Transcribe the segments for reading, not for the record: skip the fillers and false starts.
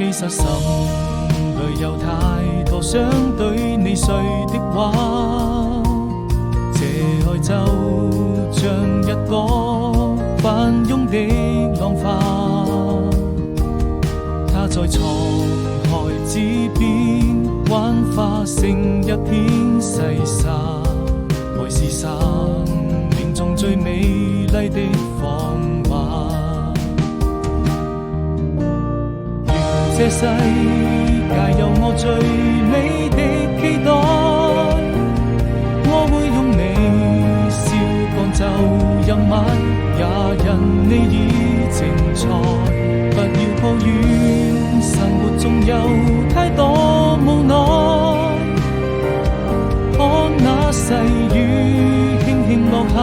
其實心裏有太多想對你說的話，這愛就像一個翻湧的浪花，它在滄海之邊幻化成一片細沙，愛是生命中最美麗的謊話。願這世界有我最美的期待，我會用你笑趕走陰霾，也因你已精彩。不要抱怨生活中有太多無奈，看那細雨輕輕落下，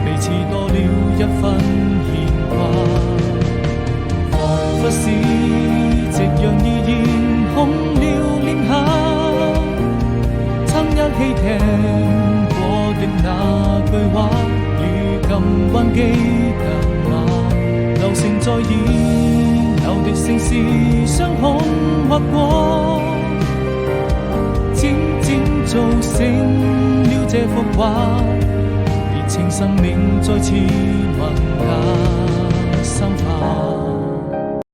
彼此多了一分牽掛。彷彿是夕陽已染紅了臉頰，曾一起聽過的那句話，如今還記得嗎？流星在演有的城市雙空劃過，漸漸造成了這幅畫，熱情生命再次吻下心花。